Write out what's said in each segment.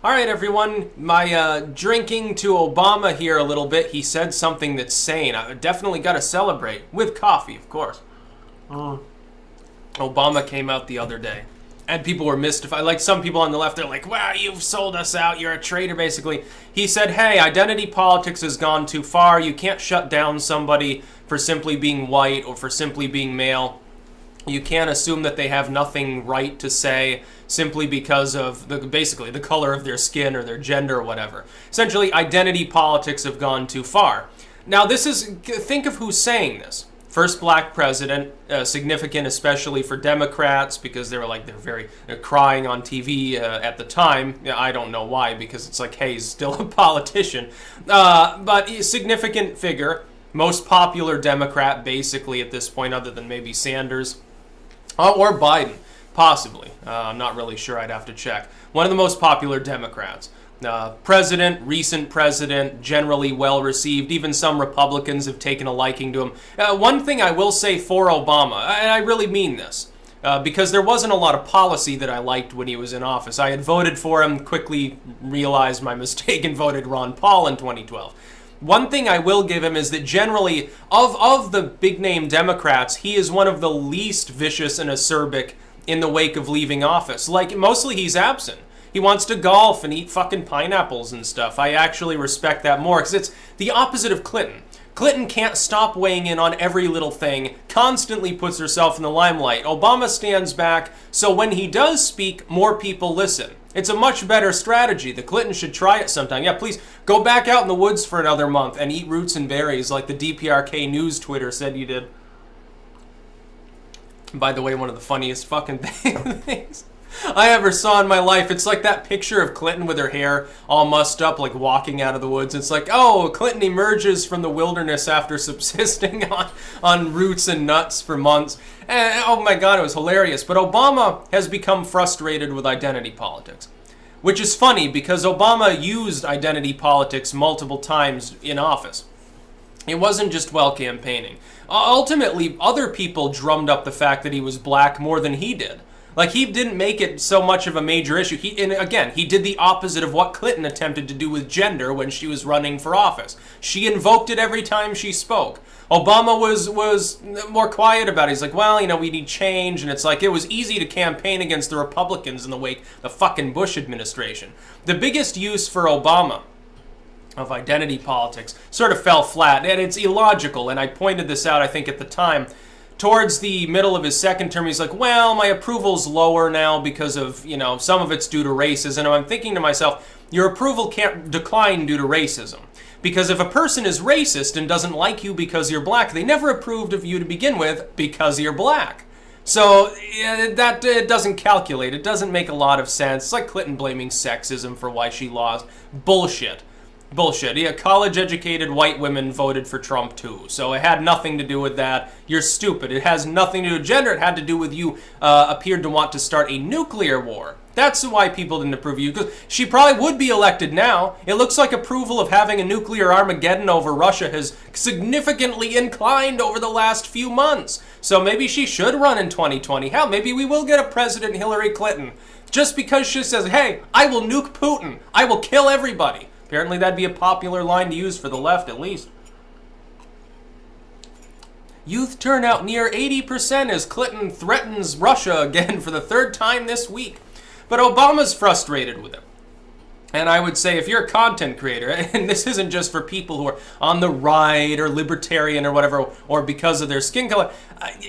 All right, everyone. My drinking to Obama here a little bit. He said something that's sane. I definitely got to celebrate with coffee, of course. Obama came out the other day, and people were mystified. Like some people on the left, they're like, "Wow, you've sold us out. You're a traitor." Basically, he said, "Hey, identity politics has gone too far. You can't shut down somebody for simply being white or for simply being male. You can't assume that they have nothing right to say simply because of basically the color of their skin or their gender or whatever. Essentially, identity politics have gone too far." Now, think of who's saying this. First black president, significant especially for Democrats because they're crying on TV at the time. I don't know why, because it's like, hey, he's still a politician. But significant figure, most popular Democrat basically at this point, other than maybe Sanders. Or Biden, possibly. I'm not really sure. I'd have to check. One of the most popular Democrats. Recent president, generally well received. Even some Republicans have taken a liking to him. One thing I will say for Obama, and I really mean this, because there wasn't a lot of policy that I liked when he was in office. I had voted for him, quickly realized my mistake and voted Ron Paul in 2012. One thing I will give him is that generally, of the big-name Democrats, he is one of the least vicious and acerbic in the wake of leaving office. Like, mostly he's absent. He wants to golf and eat fucking pineapples and stuff. I actually respect that more, because it's the opposite of Clinton. Clinton can't stop weighing in on every little thing, constantly puts herself in the limelight. Obama stands back, so when he does speak, more people listen. It's a much better strategy. The Clintons should try it sometime. Yeah, please go back out in the woods for another month and eat roots and berries like the DPRK News Twitter said you did. By the way, one of the funniest fucking things I ever saw in my life. It's like that picture of Clinton with her hair all mussed up, like walking out of the woods. It's like, oh, Clinton emerges from the wilderness after subsisting on roots and nuts for months. And, oh my God, it was hilarious. But Obama has become frustrated with identity politics, which is funny because Obama used identity politics multiple times in office. It wasn't just while campaigning. Ultimately, other people drummed up the fact that he was black more than he did. Like, he didn't make it so much of a major issue. He did the opposite of what Clinton attempted to do with gender when she was running for office. She invoked it every time she spoke. Obama was more quiet about it. He's like, well, we need change. And it's like, it was easy to campaign against the Republicans in the wake of the fucking Bush administration. The biggest use for Obama of identity politics sort of fell flat. And it's illogical. And I pointed this out, I think, at the time. Towards the middle of his second term, he's like, well, my approval's lower now because of, some of it's due to racism. And I'm thinking to myself, your approval can't decline due to racism. Because if a person is racist and doesn't like you because you're black, they never approved of you to begin with because you're black. So that it doesn't calculate. It doesn't make a lot of sense. It's like Clinton blaming sexism for why she lost. Bullshit. Yeah, college-educated white women voted for Trump too, so it had nothing to do with that. You're stupid. It has nothing to do with gender. It had to do with you appeared to want to start a nuclear war. That's why people didn't approve of you, because she probably would be elected now. It looks like approval of having a nuclear Armageddon over Russia has significantly inclined over the last few months. So maybe she should run in 2020. Hell, maybe we will get a President Hillary Clinton. Just because she says, hey, I will nuke Putin. I will kill everybody. Apparently that'd be a popular line to use for the left, at least. Youth turnout near 80% as Clinton threatens Russia again for the third time this week. But Obama's frustrated with him. And I would say if you're a content creator, and this isn't just for people who are on the right or libertarian or whatever, or because of their skin color,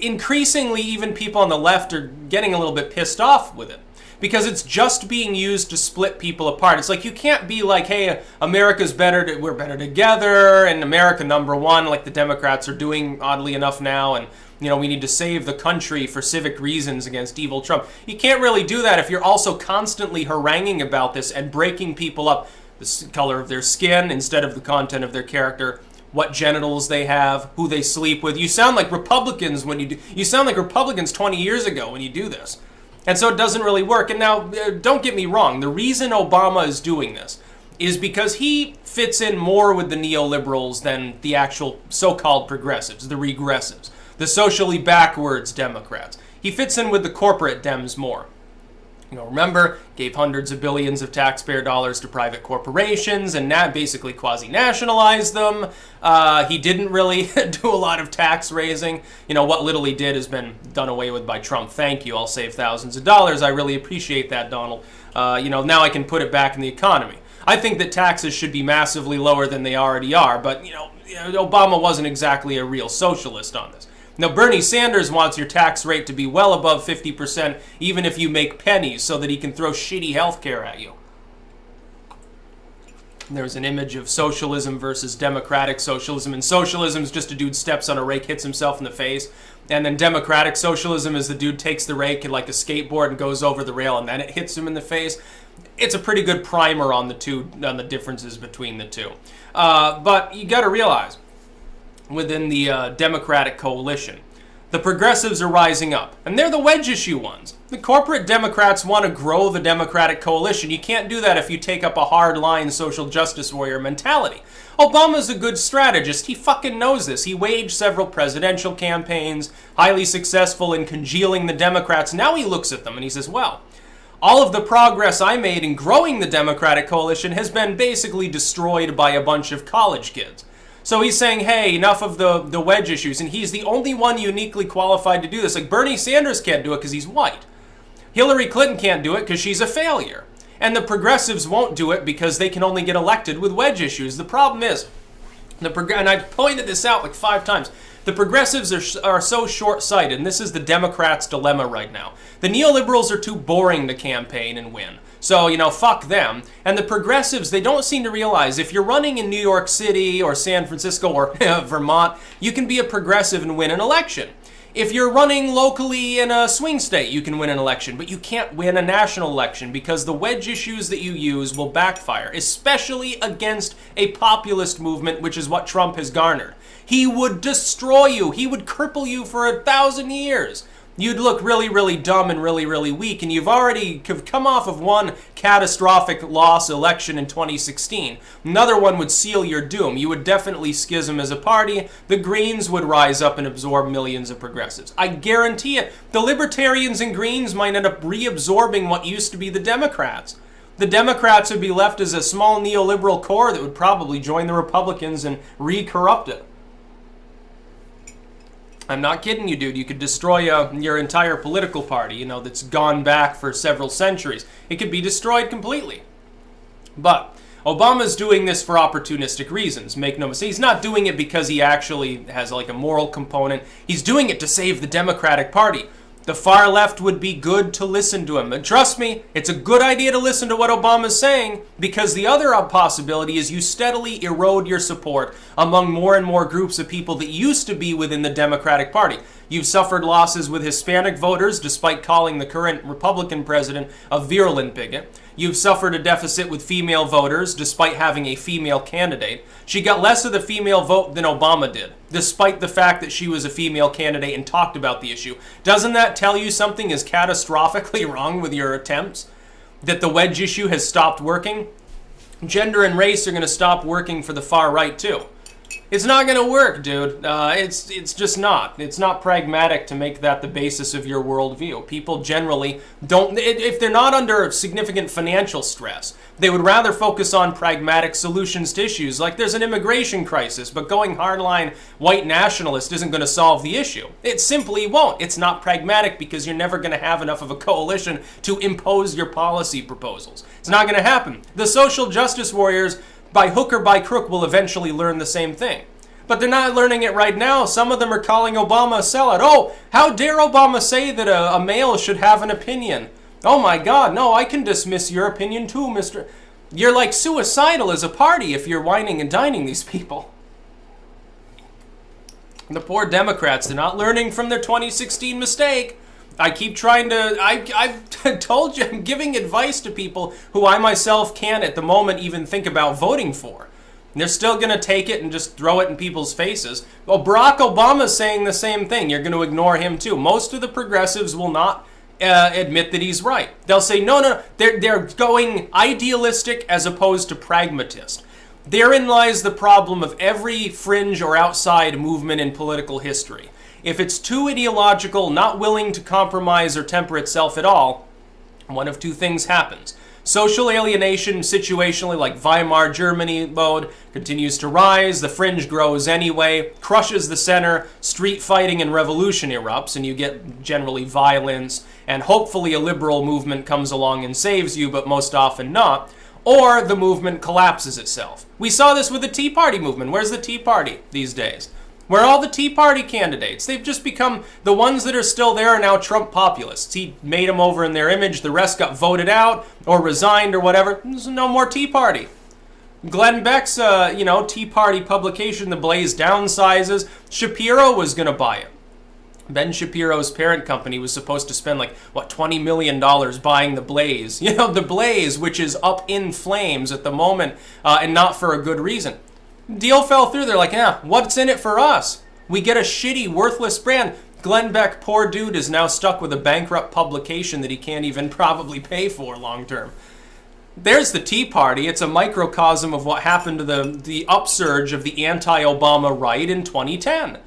increasingly even people on the left are getting a little bit pissed off with it. Because it's just being used to split people apart. It's like you can't be like, hey, America's better, we're better together, and America number one, like the Democrats are doing oddly enough now, and we need to save the country for civic reasons against evil Trump. You can't really do that if you're also constantly haranguing about this and breaking people up, the color of their skin instead of the content of their character, what genitals they have, who they sleep with. You sound like Republicans when you sound like Republicans 20 years ago when you do this. And so it doesn't really work. And now, don't get me wrong, the reason Obama is doing this is because he fits in more with the neoliberals than the actual so-called progressives, the regressives, the socially backwards Democrats. He fits in with the corporate Dems more. Remember, gave hundreds of billions of taxpayer dollars to private corporations and basically quasi-nationalized them. He didn't really do a lot of tax raising. What little he did has been done away with by Trump. Thank you. I'll save thousands of dollars. I really appreciate that, Donald. Now I can put it back in the economy. I think that taxes should be massively lower than they already are, but, Obama wasn't exactly a real socialist on this. Now, Bernie Sanders wants your tax rate to be well above 50%, even if you make pennies, so that he can throw shitty health care at you. There's an image of socialism versus democratic socialism, and socialism is just a dude steps on a rake, hits himself in the face, and then democratic socialism is the dude takes the rake and like a skateboard and goes over the rail, and then it hits him in the face. It's a pretty good primer on the differences between the two. But you got to realize, within the Democratic coalition, the progressives are rising up, and they're the wedge issue ones. The corporate Democrats want to grow the Democratic coalition. You can't do that if you take up a hard-line social justice warrior mentality. Obama's a good strategist. He fucking knows this. He waged several presidential campaigns, highly successful in congealing the Democrats. Now he looks at them and he says, well, all of the progress I made in growing the Democratic coalition has been basically destroyed by a bunch of college kids. So he's saying, hey, enough of the wedge issues, and he's the only one uniquely qualified to do this. Like, Bernie Sanders can't do it because he's white. Hillary Clinton can't do it because she's a failure. And the progressives won't do it because they can only get elected with wedge issues. The problem is, and I've pointed this out like 5 times, the progressives are so short-sighted, and this is the Democrats' dilemma right now. The neoliberals are too boring to campaign and win. So, fuck them. And the progressives, they don't seem to realize if you're running in New York City or San Francisco or Vermont, you can be a progressive and win an election. If you're running locally in a swing state, you can win an election, but you can't win a national election because the wedge issues that you use will backfire, especially against a populist movement, which is what Trump has garnered. He would destroy you. He would cripple you for 1,000 years. You'd look really, really dumb and really, really weak, and you've already come off of one catastrophic loss election in 2016. Another one would seal your doom. You would definitely schism as a party. The Greens would rise up and absorb millions of progressives. I guarantee it. The Libertarians and Greens might end up reabsorbing what used to be the Democrats. The Democrats would be left as a small neoliberal core that would probably join the Republicans and re-corrupt it. I'm not kidding you, dude. You could destroy your entire political party, that's gone back for several centuries. It could be destroyed completely. But Obama's doing this for opportunistic reasons. Make no mistake. He's not doing it because he actually has like a moral component. He's doing it to save the Democratic Party. The far left would be good to listen to him. And trust me, it's a good idea to listen to what Obama's saying, because the other possibility is you steadily erode your support among more and more groups of people that used to be within the Democratic Party. You've suffered losses with Hispanic voters, despite calling the current Republican president a virulent bigot. You've suffered a deficit with female voters, despite having a female candidate. She got less of the female vote than Obama did, despite the fact that she was a female candidate and talked about the issue. Doesn't that tell you something is catastrophically wrong with your attempts? That the wedge issue has stopped working? Gender and race are going to stop working for the far right, too. It's not going to work, dude. It's just not. It's not pragmatic to make that the basis of your worldview. People generally don't, if they're not under significant financial stress, they would rather focus on pragmatic solutions to issues. Like there's an immigration crisis, but going hardline white nationalist isn't going to solve the issue. It simply won't. It's not pragmatic because you're never going to have enough of a coalition to impose your policy proposals. It's not going to happen. The social justice warriors, by hook or by crook, will eventually learn the same thing. But they're not learning it right now. Some of them are calling Obama a sellout. Oh, how dare Obama say that a male should have an opinion? Oh my God, no, I can dismiss your opinion too, Mr. You're like suicidal as a party if you're whining and dining these people. The poor Democrats, they're not learning from their 2016 mistake. I keep trying to, I've told you, I'm giving advice to people who I myself can't at the moment even think about voting for. And they're still going to take it and just throw it in people's faces. Well, Barack Obama's saying the same thing. You're going to ignore him too. Most of the progressives will not admit that he's right. They'll say, no. They're going idealistic as opposed to pragmatist. Therein lies the problem of every fringe or outside movement in political history. If it's too ideological, not willing to compromise or temper itself at all, one of two things happens. Social alienation, situationally like Weimar Germany mode, continues to rise, the fringe grows anyway, crushes the center, street fighting and revolution erupts, and you get generally violence, and hopefully a liberal movement comes along and saves you, but most often not. Or the movement collapses itself. We saw this with the Tea Party movement. Where's the Tea Party these days? Where are all the Tea Party candidates? They've just become, the ones that are still there are now Trump populists. He made them over in their image. The rest got voted out or resigned or whatever. There's no more Tea Party. Glenn Beck's, Tea Party publication, The Blaze, downsizes. Shapiro was going to buy it. Ben Shapiro's parent company was supposed to spend $20 million buying The Blaze. The Blaze, which is up in flames at the moment, and not for a good reason. Deal fell through. They're like, what's in it for us? We get a shitty, worthless brand. Glenn Beck, poor dude, is now stuck with a bankrupt publication that he can't even probably pay for long term. There's the Tea Party. It's a microcosm of what happened to the upsurge of the anti-Obama right in 2010.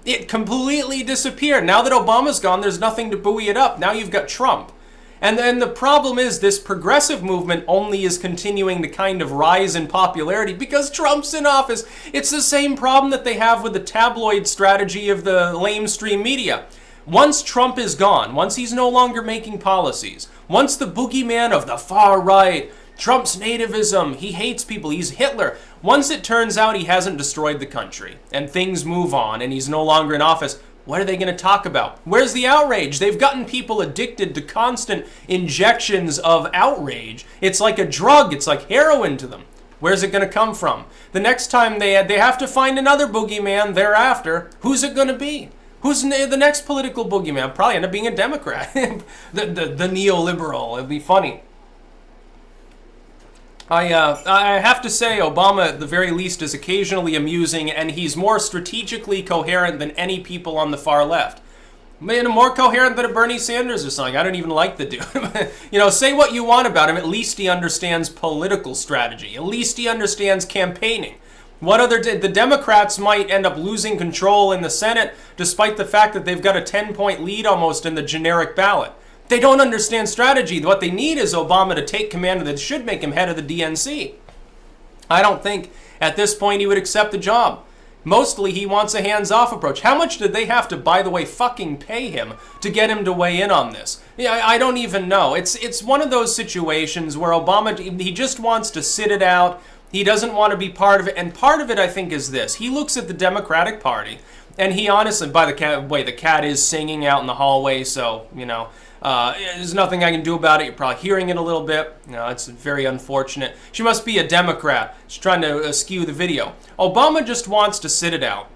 It completely disappeared. Now that Obama's gone, there's nothing to buoy it up. Now you've got Trump. And then the problem is this progressive movement only is continuing to kind of rise in popularity because Trump's in office. It's the same problem that they have with the tabloid strategy of the lamestream media. Once Trump is gone, once he's no longer making policies, once the boogeyman of the far right, Trump's nativism, he hates people, he's Hitler. Once it turns out he hasn't destroyed the country and things move on and he's no longer in office, what are they going to talk about? Where's the outrage? They've gotten people addicted to constant injections of outrage. It's like a drug. It's like heroin to them. Where's it going to come from? The next time they have to find another boogeyman thereafter. Who's it going to be? Who's the next political boogeyman? Probably end up being a Democrat. the neoliberal. It'd be funny. I have to say, Obama, at the very least, is occasionally amusing, and he's more strategically coherent than any people on the far left. More coherent than a Bernie Sanders or something. I don't even like the dude. Say what you want about him. At least he understands political strategy. At least he understands campaigning. The Democrats might end up losing control in the Senate, despite the fact that they've got a 10-point lead almost in the generic ballot. They don't understand strategy. What they need is Obama to take command that should make him head of the DNC. I don't think at this point he would accept the job. Mostly he wants a hands-off approach. How much did they have to, by the way, fucking pay him to get him to weigh in on this? I don't even know. It's one of those situations where Obama, he just wants to sit it out. He doesn't want to be part of it. And part of it, I think, is this. He looks at the Democratic Party, and he honestly, by the way, the cat is singing out in the hallway, so, there's nothing I can do about it. You're probably hearing it a little bit. It's very unfortunate. She must be a Democrat. She's trying to askew the video. Obama just wants to sit it out.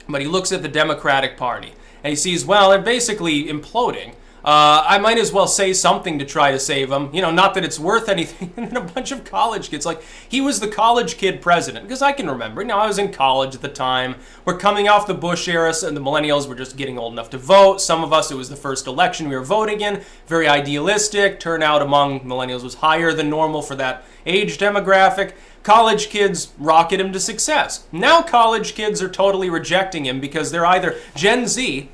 But he looks at the Democratic Party and he sees, well, they're basically imploding. I might as well say something to try to save them. Not that it's worth anything. And then a bunch of college kids, he was the college kid president. Because I can remember, I was in college at the time. We're coming off the Bush era, and the millennials were just getting old enough to vote. Some of us, it was the first election we were voting in. Very idealistic. Turnout among millennials was higher than normal for that age demographic. College kids rocket him to success. Now college kids are totally rejecting him because they're either Gen Z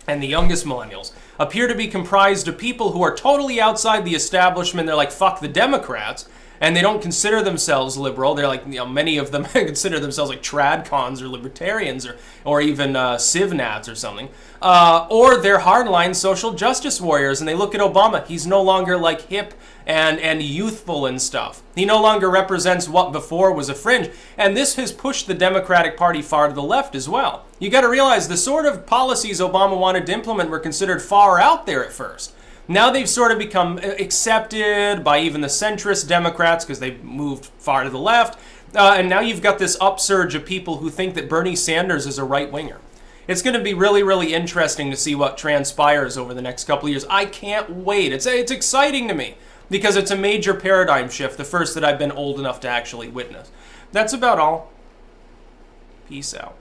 and the youngest millennials appear to be comprised of people who are totally outside the establishment. They're like, fuck the Democrats, and they don't consider themselves liberal. They're like, many of them consider themselves like tradcons or libertarians or even civnats or something. Or they're hardline social justice warriors, and they look at Obama. He's no longer hip and youthful and stuff. He no longer represents what before was a fringe. And this has pushed the Democratic Party far to the left as well. You got to realize the sort of policies Obama wanted to implement were considered far out there at first. Now they've sort of become accepted by even the centrist Democrats because they've moved far to the left. And now you've got this upsurge of people who think that Bernie Sanders is a right-winger. It's going to be really, really interesting to see what transpires over the next couple of years. I can't wait. It's exciting to me because it's a major paradigm shift, the first that I've been old enough to actually witness. That's about all. Peace out.